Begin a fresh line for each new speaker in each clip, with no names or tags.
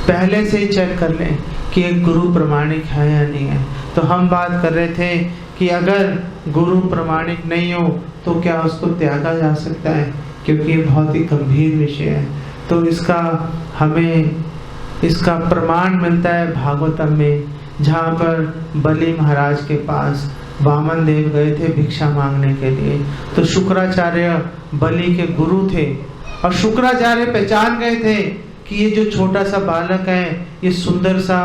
पहले से ही चेक कर लें कि एक गुरु प्रमाणिक है या नहीं है। तो हम बात कर रहे थे कि अगर गुरु प्रमाणिक नहीं हो तो क्या उसको त्यागा जा सकता है, क्योंकि ये बहुत ही गंभीर विषय है। तो हमें इसका प्रमाण मिलता है भागवतम में, जहाँ पर बलि महाराज के पास वामन देव गए थे भिक्षा मांगने के लिए। तो शुक्राचार्य बलि के गुरु थे और शुक्राचार्य पहचान गए थे कि ये जो छोटा सा बालक है, ये सुंदर सा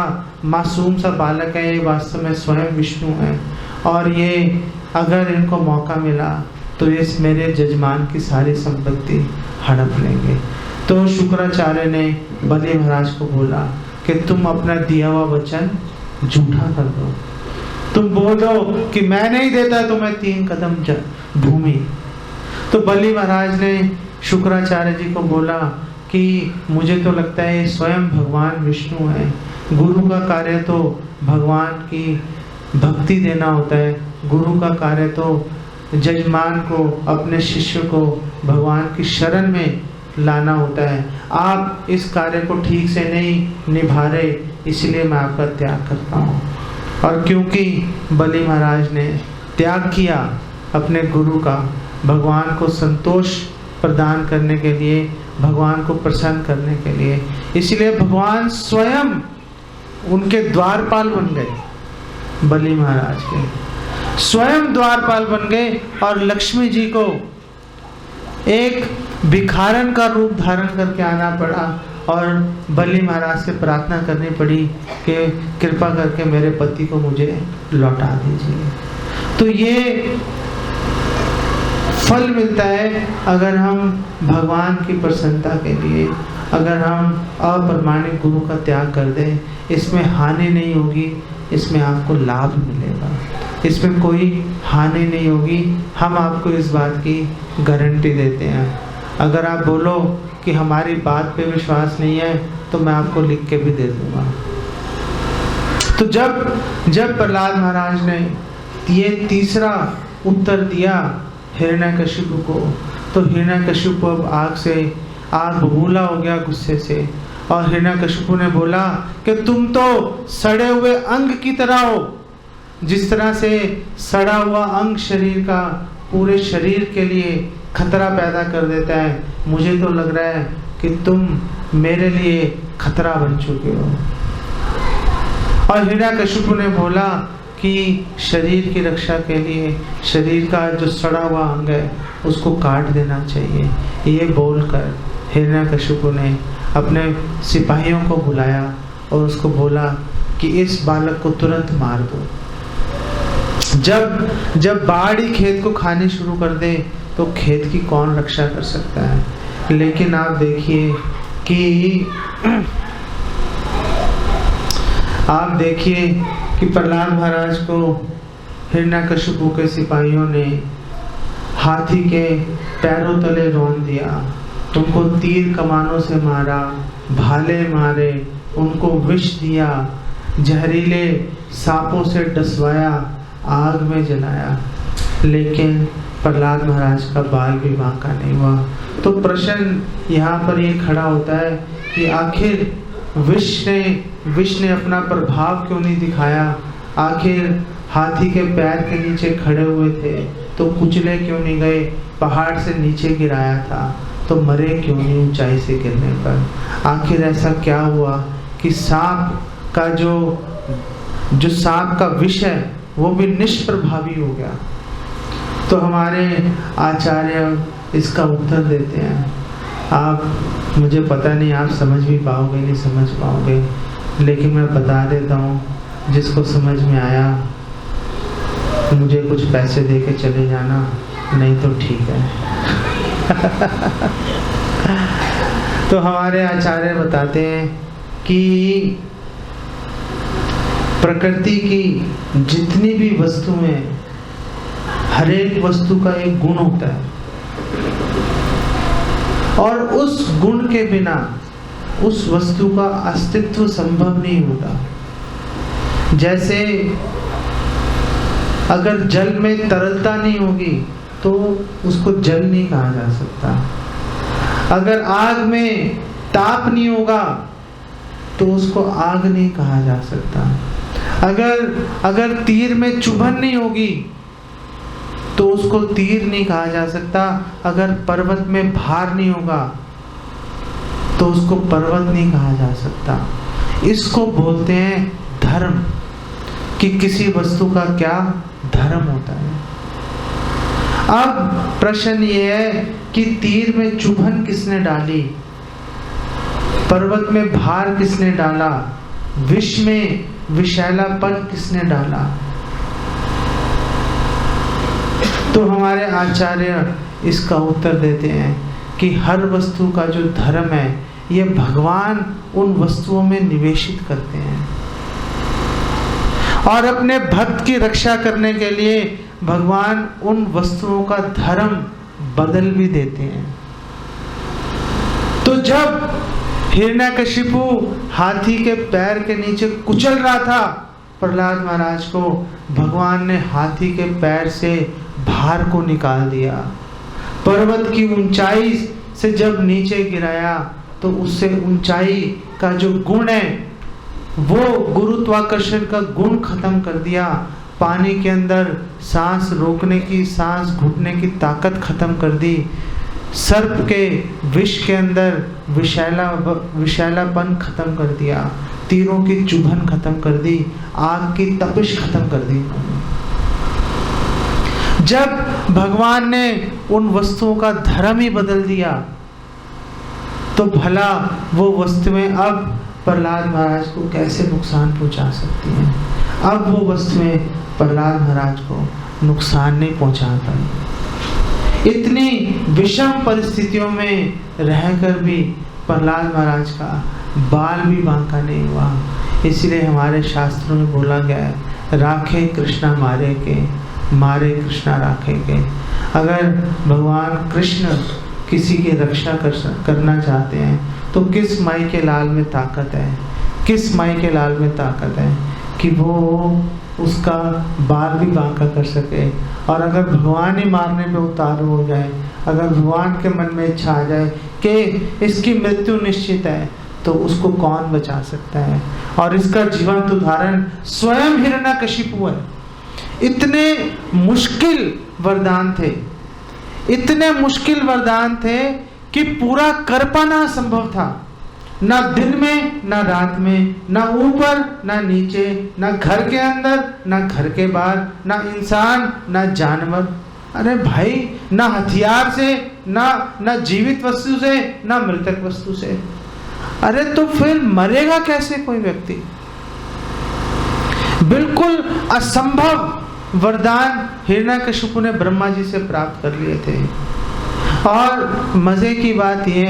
मासूम सा बालक है, ये वास्तव में स्वयं विष्णु है और ये अगर इनको मौका मिला तो ये मेरे जजमान की सारी संपत्ति हड़प लेंगे। तो शुक्राचार्य ने बलि महाराज को बोला कि तुम अपना दिया हुआ वचन झूठा कर दो, तुम बोल दो कि मैं नहीं देता तुम्हें 3 कदम भूमि। तो बलि महाराज ने शुक्राचार्य जी को बोला कि मुझे तो लगता है स्वयं भगवान विष्णु है, गुरु का कार्य तो भगवान की भक्ति देना होता है, गुरु का कार्य तो जजमान को, अपने शिष्य को भगवान की शरण में लाना होता है। आप इस कार्य को ठीक से नहीं निभा रहे, इसलिए मैं आपका त्याग करता हूँ। और क्योंकि बलि महाराज ने त्याग किया अपने गुरु का, भगवान को संतोष प्रदान करने के लिए, भगवान को प्रसन्न करने के लिए, इसलिए भगवान स्वयं उनके द्वारपाल बन गए। बलि महाराज के स्वयं द्वारपाल बन गए और लक्ष्मी जी को एक भिखारन का रूप धारण करके आना पड़ा और बलि महाराज से प्रार्थना करनी पड़ी कि कृपा करके मेरे पति को मुझे लौटा दीजिए। तो ये फल मिलता है अगर हम भगवान की प्रसन्नता के लिए, अगर हम अप्रमाणिक गुरु का त्याग कर दें, इसमें हानि नहीं होगी, इसमें आपको लाभ मिलेगा, इसमें कोई हानि नहीं होगी। हम आपको इस बात की गारंटी देते हैं। अगर आप बोलो कि हमारी बात पे विश्वास नहीं है तो मैं आपको लिख के भी दे दूंगा। तो जब प्रहलाद महाराज ने ये तीसरा उत्तर दिया हिरण्यकशिपु को, तो हिरण्यकशिपु अब आग बबूला हो गया गुस्से से और हिरण्यकशिपु ने बोला कि तुम तो सड़े हुए अंग की तरह हो। जिस तरह से सड़ा हुआ अंग शरीर का पूरे शरीर के लिए खतरा पैदा कर देता है, मुझे तो लग रहा है कि तुम मेरे लिए खतरा बन चुके हो। और हिरण्यकशिपु ने बोला कि शरीर की रक्षा के लिए शरीर का जो सड़ा हुआ अंग है उसको काट देना चाहिए। ये बोलकर हिरण्यकशिपु ने अपने सिपाहियों को बुलाया और उसको बोला कि इस बालक को तुरंत मार दो। जब बाढ़ ही खेत को खाने शुरू कर दे तो खेत की कौन रक्षा कर सकता है। लेकिन आप देखिए कि प्रहलाद महाराज को हिरण्यकशिपु के सिपाहियों ने हाथी के पैरों तले रौंद दिया, उनको तीर कमानों से मारा, भाले मारे, उनको विष दिया, जहरीले सांपों से डसवाया, आग में जलाया, लेकिन प्रहलाद महाराज का बाल भी बांका नहीं हुआ। तो प्रश्न यहाँ पर ये खड़ा होता है कि आखिर विष ने अपना प्रभाव क्यों नहीं दिखाया। आखिर हाथी के पैर के नीचे खड़े हुए थे तो कुचले क्यों नहीं गए, पहाड़ से नीचे गिराया था तो मरे क्यों नहीं ऊंचाई से गिरने पर। आखिर ऐसा क्या हुआ कि सांप का जो सांप का विष है वो भी निष्प्रभावी हो गया। तो हमारे आचार्य इसका उत्तर देते हैं। आप, मुझे पता नहीं आप समझ भी पाओगे नहीं समझ पाओगे, लेकिन मैं बता देता हूँ, जिसको समझ में आया मुझे कुछ पैसे दे के चले जाना, नहीं तो ठीक है। तो हमारे आचार्य बताते हैं कि प्रकृति की जितनी भी वस्तुएं, हर एक वस्तु का एक गुण होता है और उस गुण के बिना उस वस्तु का अस्तित्व संभव नहीं होता। जैसे अगर जल में तरलता नहीं होगी तो उसको जल नहीं कहा जा सकता। अगर आग में ताप नहीं होगा तो उसको आग नहीं कहा जा सकता। अगर तीर में चुभन नहीं होगी तो उसको तीर नहीं कहा जा सकता। अगर पर्वत में भार नहीं होगा तो उसको पर्वत नहीं कहा जा सकता। इसको बोलते हैं धर्म, कि किसी वस्तु का क्या धर्म होता है। अब प्रश्न ये है कि तीर में चुभन किसने डाली, पर्वत में भार किसने डाला, विष में विषैलापन किसने डाला? तो हमारे आचार्य इसका उत्तर देते हैं कि हर वस्तु का जो धर्म है ये भगवान उन वस्तुओं में निवेशित करते हैं, और अपने भक्त की रक्षा करने के लिए भगवान उन वस्तुओं का धर्म बदल भी देते हैं। तो जब हिरण्यकशिपु हाथी के पैर के नीचे कुचल रहा था प्रहलाद महाराज को, भगवान ने हाथी के पैर से भार को निकाल दिया। पर्वत की ऊंचाई से जब नीचे गिराया तो उससे ऊंचाई का जो गुण है वो गुरुत्वाकर्षण का गुण खत्म कर दिया। पानी के अंदर सांस रोकने की, सांस घुटने की ताकत खत्म कर दी। सर्प के विष के अंदर विषैलापन खत्म कर दिया। तीरों की चुभन खत्म कर दी। आग की तपिश खत्म कर दी। जब भगवान ने उन वस्तुओं का धर्म ही बदल दिया तो भला वो वस्तुएं अब प्रहलाद महाराज को कैसे नुकसान पहुंचा सकती हैं? अब वो वस्तुएं प्रहलाद महाराज को नुकसान नहीं पहुंचा पाई। इतनी विषम परिस्थितियों में रहकर भी प्रहलाद महाराज का बाल भी बांका नहीं हुआ। इसलिए हमारे शास्त्रों में बोला गया है, राखे कृष्णा मारे के, मारे कृष्णा राखे के। अगर भगवान कृष्ण किसी की रक्षा करना चाहते हैं तो किस माई के लाल में ताकत है, किस माई के लाल में ताकत है कि वो उसका बाल भी बांका कर सके। और अगर भगवान ही मारने पे उतारू हो जाए, अगर भगवान के मन में इच्छा आ जाए कि इसकी मृत्यु निश्चित है, तो उसको कौन बचा सकता है? और इसका जीवंत उदाहरण स्वयं हिरण्यकशिपु है। इतने मुश्किल वरदान थे, इतने मुश्किल वरदान थे कि पूरा कर पाना असंभव था। ना दिन में ना रात में, ना ऊपर ना नीचे, ना घर के अंदर ना घर के बाहर, ना इंसान ना जानवर। अरे भाई, ना हथियार से, ना जीवित वस्तु से, ना मृतक वस्तु से। अरे तो फिर मरेगा कैसे कोई व्यक्ति? बिल्कुल असंभव वरदान हिरण्यकशिपु ने ब्रह्मा जी से प्राप्त कर लिए थे। और मजे की बात यह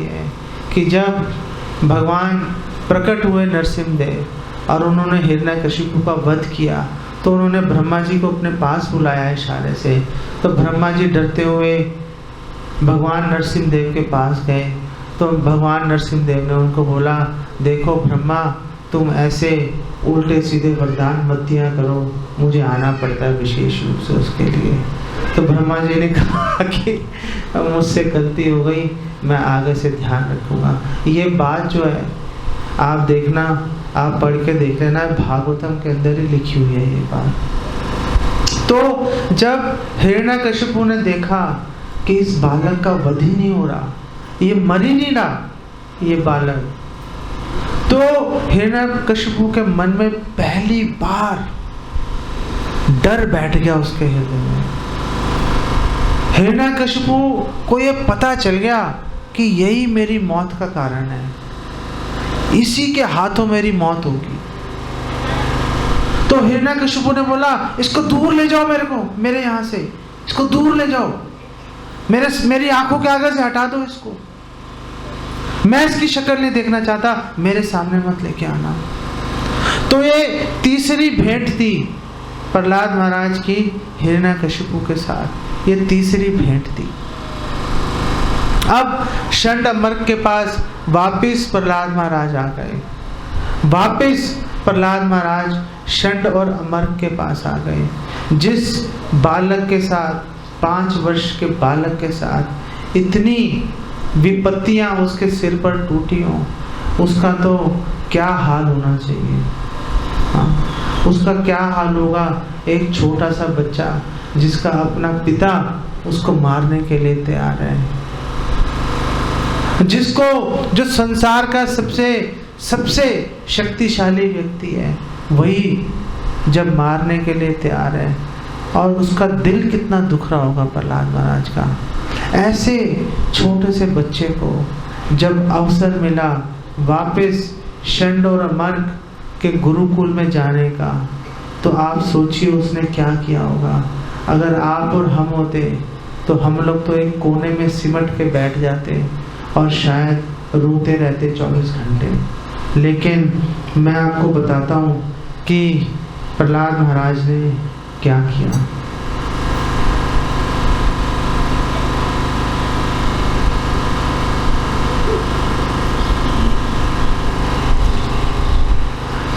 है कि जब भगवान प्रकट हुए नरसिंहदेव और उन्होंने हिरण्यकशिपु का वध किया तो उन्होंने ब्रह्मा जी को अपने पास बुलाया इशारे से। तो ब्रह्मा जी डरते हुए भगवान नरसिंहदेव के पास गए। तो भगवान नरसिंहदेव ने उनको बोला, देखो ब्रह्मा, तुम ऐसे उल्टे सीधे वरदान मत दिया करो, मुझे आना पड़ता है विशेष रूप से उसके लिए। तो ब्रह्मा जी ने कहा कि मुझसे गलती हो गई, मैं आगे से ध्यान रखूंगा। ये बात जो है आप देखना, आप पढ़ के देख लेना, भागवतम के अंदर ही लिखी हुई है ये बात। तो जब हिरण्यकशिपु ने देखा कि इस बालक का वध ही नहीं हो रहा, ये मर ही नहीं रहा ये बालक, तो हिरण्यकशिपु के मन में पहली बार डर बैठ गया उसके हृदय में। हिरण्यकशिपु को ये पता चल गया कि यही मेरी मौत का कारण है, इसी के हाथों मेरी मौत होगी। तो हिरण्यकशिपु ने बोला, इसको दूर ले जाओ, मेरे यहाँ से इसको दूर ले जाओ, मेरी आंखों के आगे से हटा दो इसको, मैं इसकी शक्ल नहीं देखना चाहता, मेरे सामने मत लेके आना। तो ये तीसरी भेंट थी प्रहलाद महाराज की हिरण्यकशिपु के साथ, ये तीसरी भेंट थी। अब षंड अमर्क के पास वापिस प्रहलाद महाराज आ गए। वापिस प्रहलाद महाराज षंड और अमर्क के पास आ गए। जिस बालक के साथ, 5 वर्ष के बालक के साथ इतनी विपत्तियां उसके सिर पर टूटी हों, उसका तो क्या हाल होना चाहिए। हाँ, उसका क्या हाल होगा एक छोटा सा बच्चा जिसका अपना पिता उसको मारने के लिए तैयार है, जिसको जो संसार का सबसे शक्तिशाली व्यक्ति है वही जब मारने के लिए तैयार है, और उसका दिल कितना दुख रहा होगा प्रहलाद महाराज का। ऐसे छोटे से बच्चे को जब अवसर मिला वापस षंड और अमर्क के गुरुकुल में जाने का, तो आप सोचिए उसने क्या किया होगा। अगर आप और हम होते तो हम लोग तो एक कोने में सिमट के बैठ जाते और शायद रोते रहते 24 घंटे। लेकिन मैं आपको बताता हूँ कि प्रहलाद महाराज ने क्या किया।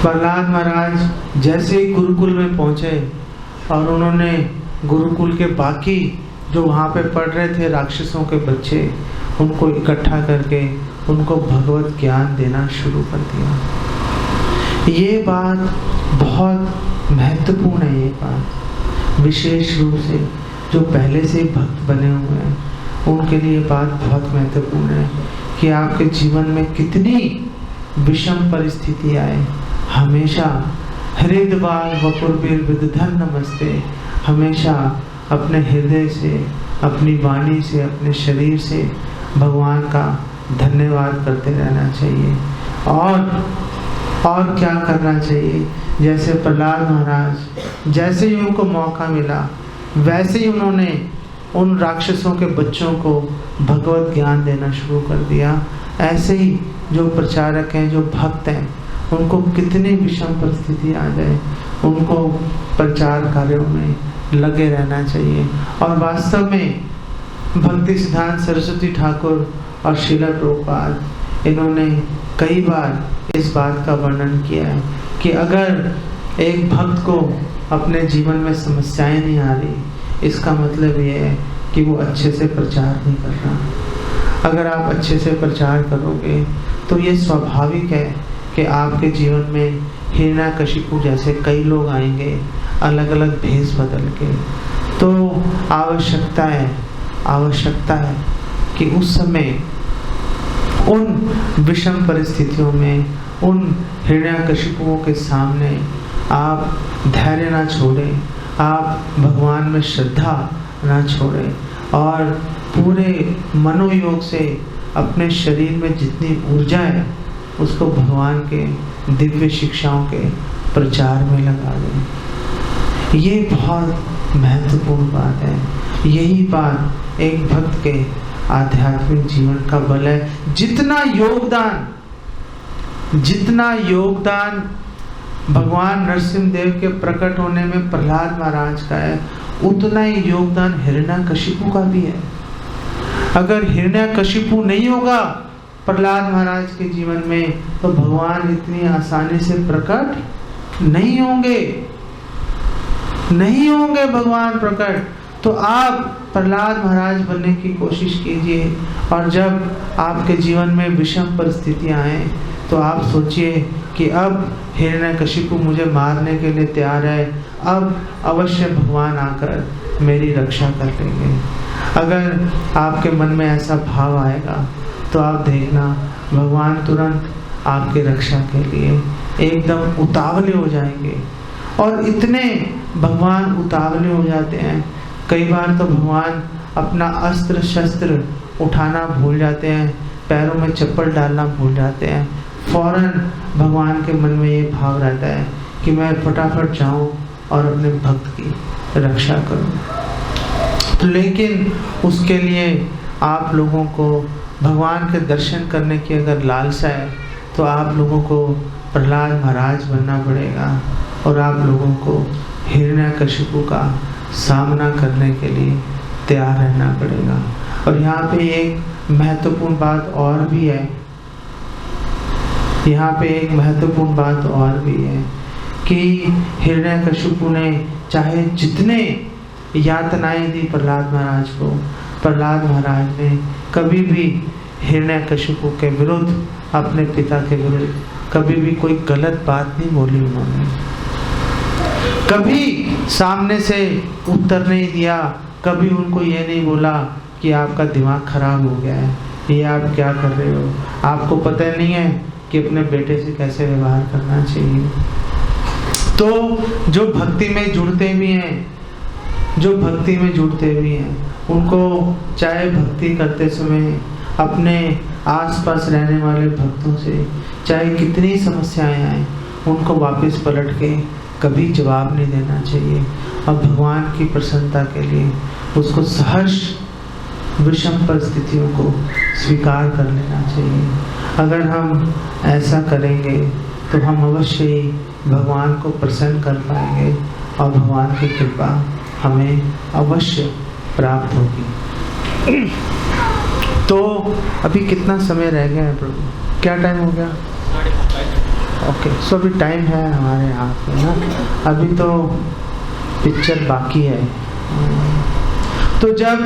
प्रहलाद महाराज जैसे ही गुरुकुल में पहुंचे और उन्होंने गुरुकुल के बाकी जो वहाँ पे पढ़ रहे थे राक्षसों के बच्चे, उनको इकट्ठा करके उनको भगवत ज्ञान देना शुरू कर दिया। ये बात बहुत महत्वपूर्ण है। ये बात विशेष रूप से जो पहले से भक्त बने हुए हैं उनके लिए बात बहुत महत्वपूर्ण है कि आपके जीवन में कितनी विषम परिस्थिति आए, हमेशा हृदयवान वपुर्वीर विदधन नमस्ते, हमेशा अपने हृदय से, अपनी वाणी से, अपने शरीर से भगवान का धन्यवाद करते रहना चाहिए। और क्या करना चाहिए, जैसे प्रहलाद महाराज जैसे ही उनको मौका मिला वैसे ही उन्होंने उन राक्षसों के बच्चों को भगवत ज्ञान देना शुरू कर दिया। ऐसे ही जो प्रचारक हैं, जो भक्त हैं, उनको कितनी विषम परिस्थिति आ जाए उनको प्रचार कार्यों में लगे रहना चाहिए। और वास्तव में भक्ति सिद्धांत सरस्वती ठाकुर और श्रीला प्रभुपाद इन्होंने कई बार इस बात का वर्णन किया है कि अगर एक भक्त को अपने जीवन में समस्याएं नहीं आ रही, इसका मतलब ये है कि वो अच्छे से प्रचार नहीं कर रहा। अगर आप अच्छे से प्रचार करोगे तो ये स्वाभाविक है कि आपके जीवन में हिरण्याकशिपु जैसे कई लोग आएंगे अलग अलग भेष बदल के। तो आवश्यकता है कि उस समय उन विषम परिस्थितियों में उन हिरण्याकशिपुओं के सामने आप धैर्य ना छोड़ें, आप भगवान में श्रद्धा ना छोड़ें और पूरे मनोयोग से अपने शरीर में जितनी ऊर्जा है उसको भगवान के दिव्य शिक्षाओं के प्रचार में लगा दें। ये बहुत महत्वपूर्ण बात है। यही बात एक भक्त के आध्यात्मिक जीवन का बल है। जितना योगदान भगवान नरसिंह देव के प्रकट होने में प्रहलाद महाराज का है, उतना ही योगदान हिरण्याकशिपु का भी है। अगर हिरण्याकशिपु नहीं होगा प्रहलाद महाराज के जीवन में तो भगवान इतनी आसानी से प्रकट नहीं होंगे भगवान प्रकट। तो आप प्रहलाद महाराज बनने की कोशिश कीजिए, और जब आपके जीवन में विषम परिस्थितियां आए तो आप सोचिए कि अब हिरण्याकशिपु मुझे मारने के लिए तैयार है, अब अवश्य भगवान आकर मेरी रक्षा कर लेंगे। अगर आपके मन में ऐसा भाव आएगा तो आप देखना भगवान तुरंत आपकी रक्षा के लिए एकदम उतावले हो जाएंगे। और इतने भगवान उतावले हो जाते हैं, कई बार तो भगवान अपना अस्त्र शस्त्र उठाना भूल जाते हैं, पैरों में चप्पल डालना भूल जाते हैं। फौरन भगवान के मन में ये भाव रहता है कि मैं फटाफट जाऊं और अपने भक्त की रक्षा करूं। लेकिन उसके लिए आप लोगों को भगवान के दर्शन करने की अगर लालसा है तो आप लोगों को प्रहलाद महाराज बनना पड़ेगा और आप लोगों को हिरण्याकशिपु का सामना करने के लिए तैयार रहना पड़ेगा। और यहाँ पे एक महत्वपूर्ण बात और भी है, कि हिरण्याकशिपु ने चाहे जितने यातनाएं दी प्रहलाद महाराज को, प्रहलाद महाराज ने कभी भी हिरण्यकशिपु के विरुद्ध, अपने पिता के विरुद्ध कभी भी कोई गलत बात नहीं बोली उन्होंने, कभी सामने से उत्तर नहीं दिया, कभी उनको ये नहीं बोला कि आपका दिमाग खराब हो गया है, ये आप क्या कर रहे हो, आपको पता नहीं है कि अपने बेटे से कैसे व्यवहार करना चाहिए। तो जो भक्ति में जुड़ते भी हैं, जो भक्ति में जुड़ते भी हैं, उनको चाहे भक्ति करते समय अपने आसपास रहने वाले भक्तों से चाहे कितनी समस्याएं आए, उनको वापस पलट के कभी जवाब नहीं देना चाहिए और भगवान की प्रसन्नता के लिए उसको सहर्ष विषम परिस्थितियों को स्वीकार कर लेना चाहिए। अगर हम ऐसा करेंगे तो हम अवश्य ही भगवान को प्रसन्न कर पाएंगे और भगवान की कृपा हमें अवश्य प्राप्त होगी। तो अभी कितना समय रह गया है प्रभु? क्या टाइम हो गया? ओके, सो अभी टाइम है हमारे हाथ में ना, अभी तो पिक्चर बाकी है। तो जब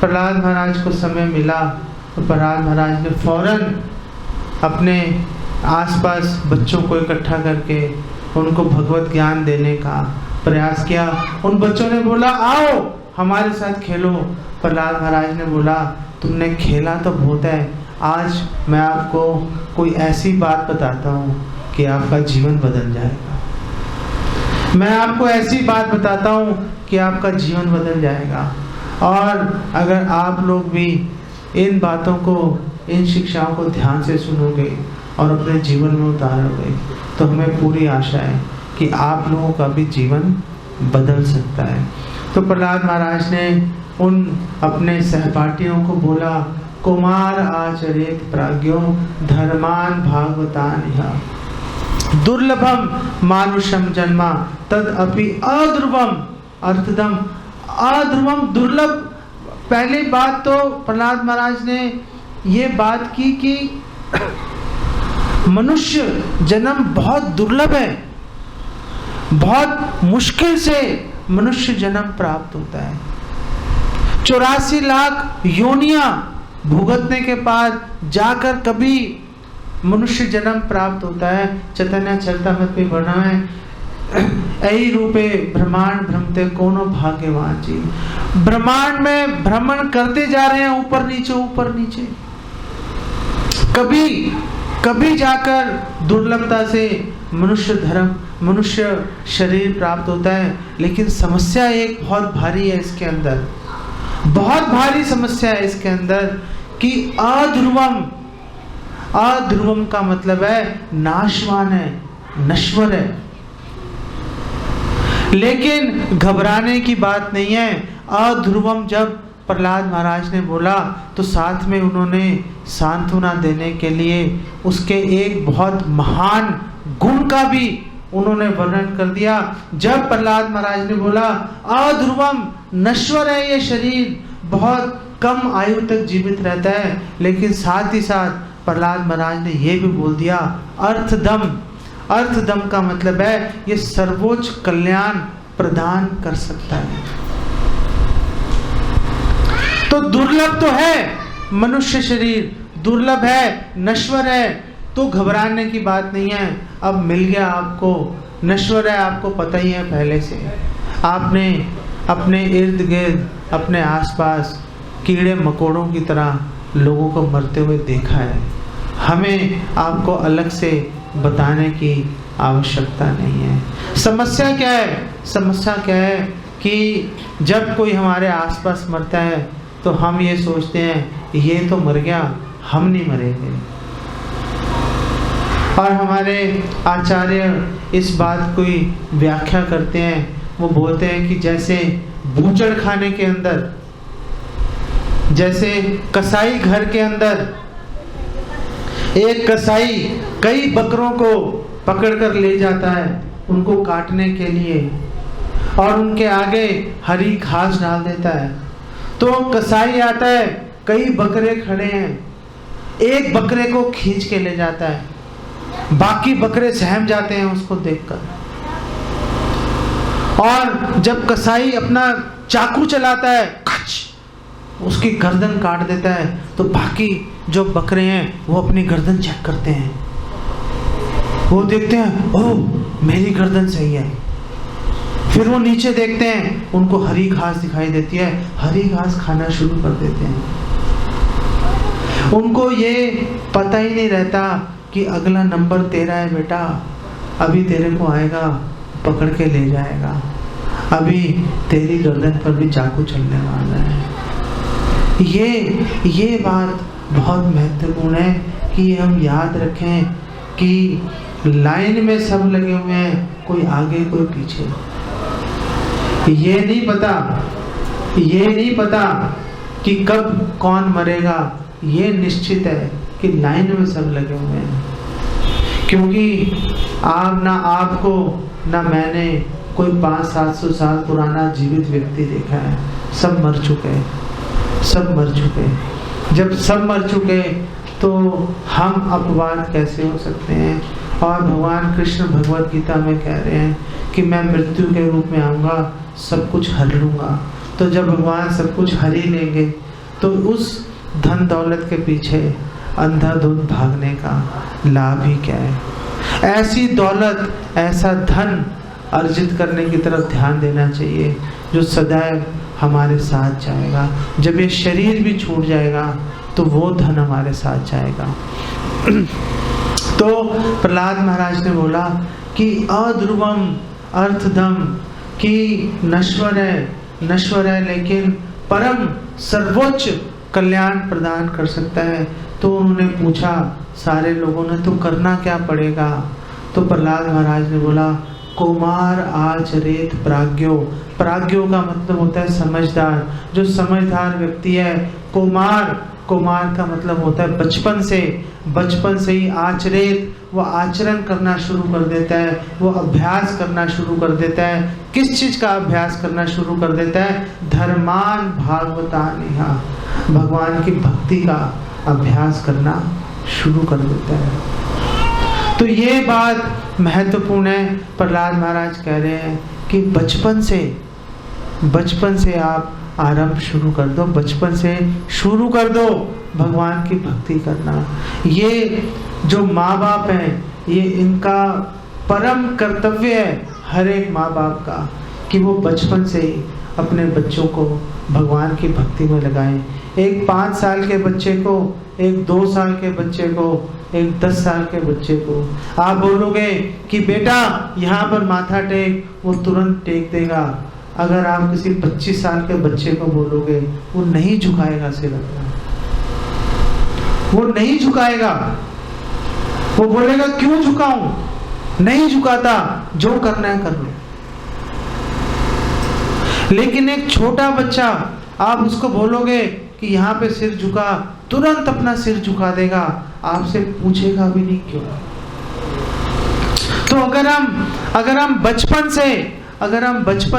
प्रहलाद महाराज को समय मिला तो प्रहलाद महाराज ने फौरन अपने आसपास बच्चों को इकट्ठा करके उनको भगवत ज्ञान देने का प्रयास किया। उन बच्चों ने बोला आओ हमारे साथ खेलो। प्रहलाद महाराज ने बोला तुमने खेला तो बहुत है, आज मैं आपको कोई ऐसी बात बताता हूँ कि आपका जीवन बदल जाएगा। मैं आपको ऐसी बात बताता हूँ कि आपका जीवन बदल जाएगा। और अगर आप लोग भी इन बातों को, इन शिक्षाओं को ध्यान से सुनोगे और अपने जीवन में उतारोगे तो हमें पूरी आशा है कि आप लोगों का भी जीवन बदल सकता है। तो प्रहलाद महाराज ने उन अपने सहपाठियों को बोला कुमार आचरेत प्राज्ञो धर्मान भागवतान इह दुर्लभम मानुषम जन्मा तद अपि अध्रुवम अर्थदम। अध्रुवम दुर्लभ, पहली बात तो प्रहलाद महाराज ने ये बात की कि मनुष्य जन्म बहुत दुर्लभ है, बहुत मुश्किल से मनुष्य जन्म प्राप्त होता है। 84 लाख योनियां भुगतने के बाद जाकर कभी मनुष्य जन्म प्राप्त होता है। चैतन्य चरितामृत में वर्णन है ऐ रूपे ब्रह्मांड भ्रमते कोनो भाग्यवान जी। ब्रह्मांड में भ्रमण करते जा रहे हैं, ऊपर नीचे ऊपर नीचे। कभी कभी जाकर दुर्लभता से मनुष्य शरीर प्राप्त होता है। लेकिन समस्या एक बहुत भारी है इसके अंदर, बहुत भारी समस्या है इसके अंदर कि अध्रुवम। अध्रुवम का मतलब है नाशवान है, नश्वर है। लेकिन घबराने की बात नहीं है। अध्रुवम जब प्रहलाद महाराज ने बोला तो साथ में उन्होंने सांत्वना देने के लिए उसके एक बहुत महान गुण का भी उन्होंने वर्णन कर दिया। जब प्रहलाद महाराज ने बोला अध्रुवम, नश्वर है ये शरीर, बहुत कम आयु तक जीवित रहता है, लेकिन साथ ही साथ प्रहलाद महाराज ने यह भी बोल दिया अर्थदम। अर्थदम का मतलब है ये सर्वोच्च कल्याण प्रदान कर सकता है। तो दुर्लभ तो है मनुष्य शरीर, दुर्लभ है, नश्वर है, तो घबराने की बात नहीं है। अब मिल गया आपको, नश्वर है, आपको पता ही है पहले से। आपने अपने इर्द गिर्द, अपने आसपास कीड़े मकोड़ों की तरह लोगों को मरते हुए देखा है। हमें आपको अलग से बताने की आवश्यकता नहीं है। समस्या क्या है? समस्या क्या है कि जब कोई हमारे आसपास मरता है तो हम ये सोचते हैं ये तो मर गया, हम नहीं मरेंगे। और हमारे आचार्य इस बात को व्याख्या करते हैं, वो बोलते हैं कि जैसे बूचड़ खाने के अंदर, जैसे कसाई घर के अंदर एक कसाई कई बकरों को पकड़कर ले जाता है उनको काटने के लिए और उनके आगे हरी घास डाल देता है। तो कसाई आता है, कई बकरे खड़े हैं, एक बकरे को खींच के ले जाता है, बाकी बकरे सहम जाते हैं उसको देखकर। और जब कसाई अपना चाकू चलाता है, उसकी गर्दन काट देता है, तो बाकी जो बकरे हैं वो अपनी गर्दन चेक करते हैं, वो देखते हैं ओह मेरी गर्दन सही है, फिर वो नीचे देखते हैं, उनको हरी घास दिखाई देती है, हरी घास खाना शुरू कर देते हैं। उनको ये पता ही नहीं रहता कि अगला नंबर तेरा है बेटा, अभी तेरे को आएगा पकड़ के ले जाएगा, अभी तेरी गर्दन पर भी चाकू चलने वाला है। ये बात बहुत महत्वपूर्ण है कि हम याद रखें कि लाइन में सब लगे हुए हैं, कोई आगे कोई पीछे। ये नहीं पता कि कब कौन मरेगा, ये निश्चित है कि लाइन में सब लगे हुए हैं। क्योंकि आपको ना मैंने कोई 500-700 साल पुराना जीवित व्यक्ति देखा है, सब मर चुके। जब सब मर चुके तो हम अपवाद कैसे हो सकते हैं? और भगवान कृष्ण भगवद गीता में कह रहे हैं कि मैं मृत्यु के रूप में आऊँगा, सब कुछ हर लूँगा। तो जब भगवान सब कुछ हर ही लेंगे तो उस धन दौलत के पीछे अंधाधुंध भागने का लाभ ही क्या है? ऐसी दौलत, ऐसा धन अर्जित करने की तरफ ध्यान देना चाहिए जो सदैव हमारे साथ जाएगा। जब ये शरीर भी छूट जाएगा तो वो धन हमारे साथ जाएगा। तो प्रहलाद महाराज ने बोला कि अध्रुवम अर्थदम, कि नश्वर है लेकिन परम सर्वोच्च कल्याण प्रदान कर सकता है। तो उन्होंने पूछा सारे लोगों ने, तो करना क्या पड़ेगा? तो प्रहलाद महाराज ने बोला कुमार आचरेत प्राज्ञो। प्राज्ञो का मतलब होता है समझदार। जो समझदार व्यक्ति है, कुमार का मतलब होता है बचपन से ही आचरेत, वो आचरण करना शुरू कर देता है, वो अभ्यास करना शुरू कर देता है। किस चीज का अभ्यास करना शुरू कर देता है? धर्मान भागवतानिहा, भगवान की भक्ति का अभ्यास करना शुरू कर देता है। तो ये बात महत्वपूर्ण है। प्रहलाद महाराज कह रहे हैं कि बचपन से आप आरंभ शुरू कर दो, बचपन से शुरू कर दो भगवान की भक्ति करना। ये जो माँ बाप हैं, ये इनका परम कर्तव्य है हर एक माँ बाप का कि वो बचपन से ही अपने बच्चों को भगवान की भक्ति में लगाएं। एक 5 साल के बच्चे को, एक 2 साल के बच्चे को, एक 10 साल के बच्चे को आप बोलोगे कि बेटा यहाँ पर माथा टेक, वो तुरंत टेक देगा। अगर आप किसी 25 साल के बच्चे को बोलोगे, वो नहीं झुकाएगा सिर अपना, वो नहीं झुकाएगा। वो बोलेगा क्यों झुकाऊं? नहीं झुकाता, जो करना है कर लो। लेकिन एक छोटा बच्चा, आप उसको बोलोगे कि यहाँ पे सिर झुका, तुरंत अपना सिर झुका देगा, आपसे पूछेगा भी नहीं क्यों। तो अगर हम बचपन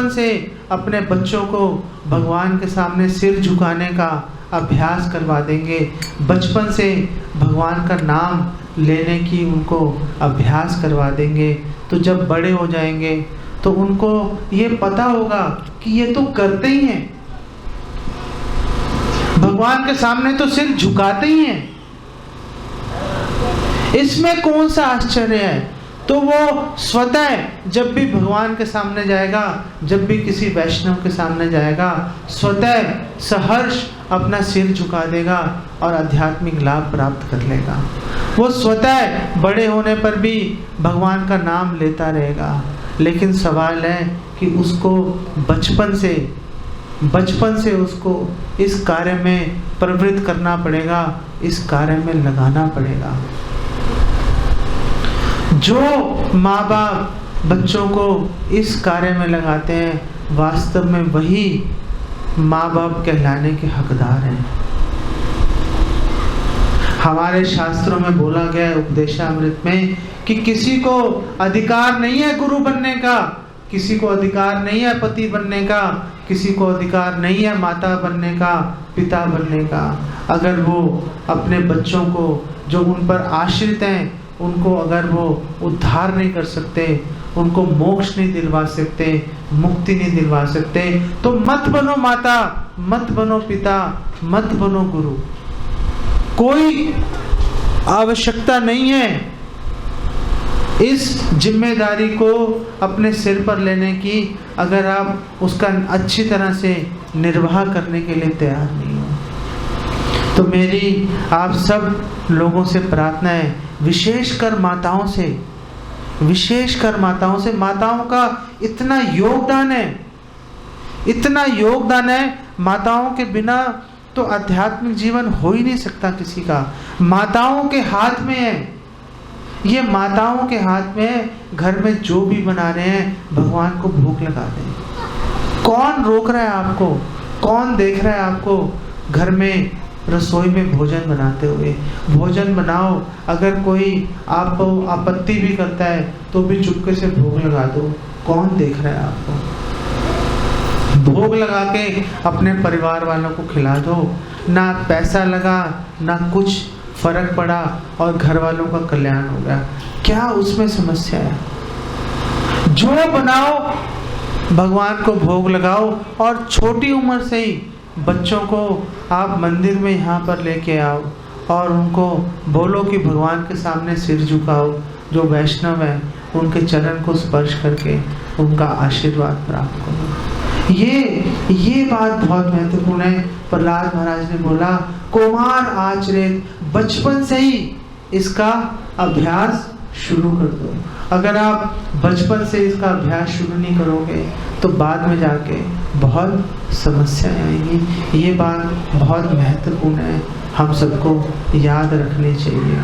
से अपने बच्चों को भगवान के सामने सिर झुकाने का अभ्यास करवा देंगे, बचपन से भगवान का नाम लेने की उनको अभ्यास करवा देंगे, तो जब बड़े हो जाएंगे तो उनको ये पता होगा कि ये तो करते ही हैं, भगवान के सामने तो सिर झुकाते ही हैं, इसमें कौन सा आश्चर्य है। तो वो स्वतः जब भी भगवान के सामने जाएगा, जब भी किसी वैष्णव के सामने जाएगा, स्वतः सहर्ष अपना सिर झुका देगा और आध्यात्मिक लाभ प्राप्त कर लेगा। वो स्वतः बड़े होने पर भी भगवान का नाम लेता रहेगा। लेकिन सवाल है कि उसको बचपन से उसको इस कार्य में प्रवृत्त करना पड़ेगा, इस कार्य में लगाना पड़ेगा। जो माँ बाप बच्चों को इस कार्य में लगाते हैं, वास्तव में वही माँ बाप कहलाने के हकदार हैं। हमारे शास्त्रों में बोला गया है उपदेशामृत में कि किसी को अधिकार नहीं है गुरु बनने का, किसी को अधिकार नहीं है पति बनने का, किसी को अधिकार नहीं है माता बनने का, पिता बनने का। अगर वो अपने बच्चों को जो उन पर आश्रित हैं, उनको अगर वो उद्धार नहीं कर सकते, उनको मोक्ष नहीं दिलवा सकते, मुक्ति नहीं दिलवा सकते, तो मत बनो माता, मत बनो पिता, मत बनो गुरु। कोई आवश्यकता नहीं है इस जिम्मेदारी को अपने सिर पर लेने की, अगर आप उसका अच्छी तरह से निर्वाह करने के लिए तैयार नहीं हो। तो मेरी आप सब लोगों से प्रार्थना है, विशेषकर माताओं से, माताओं का इतना योगदान है, माताओं के बिना तो आध्यात्मिक जीवन हो ही नहीं सकता किसी का। माताओं के हाथ में है, ये माताओं के हाथ में है। घर में जो भी बना रहे हैं भगवान को भोग लगा दें। कौन रोक रहा है आपको? कौन देख रहा है आपको घर में रसोई में भोजन बनाते हुए? भोजन बनाओ, अगर कोई आपको आपत्ति भी करता है तो भी चुपके से भोग लगा दो। कौन देख रहा है आपको? भोग लगा के अपने परिवार वालों को खिला दो। ना पैसा लगा, ना कुछ फर्क पड़ा, और घर वालों का कल्याण हो गया। क्या उसमें समस्या है? जो बनाओ भगवान को भोग लगाओ, और छोटी उम्र से ही बच्चों को आप मंदिर में यहाँ पर लेके आओ और उनको बोलो कि भगवान के सामने सिर झुकाओ। जो वैष्णव है उनके चरण को स्पर्श करके उनका आशीर्वाद प्राप्त करो। ये बात बहुत महत्वपूर्ण है। प्रहलाद महाराज ने बोला, कुमार आचरित, बचपन से ही इसका अभ्यास शुरू कर दो। अगर आप बचपन से इसका अभ्यास शुरू नहीं करोगे तो बाद में जाके बहुत समस्याएं आएंगी। ये बात बहुत महत्वपूर्ण है, हम सबको याद रखनी चाहिए।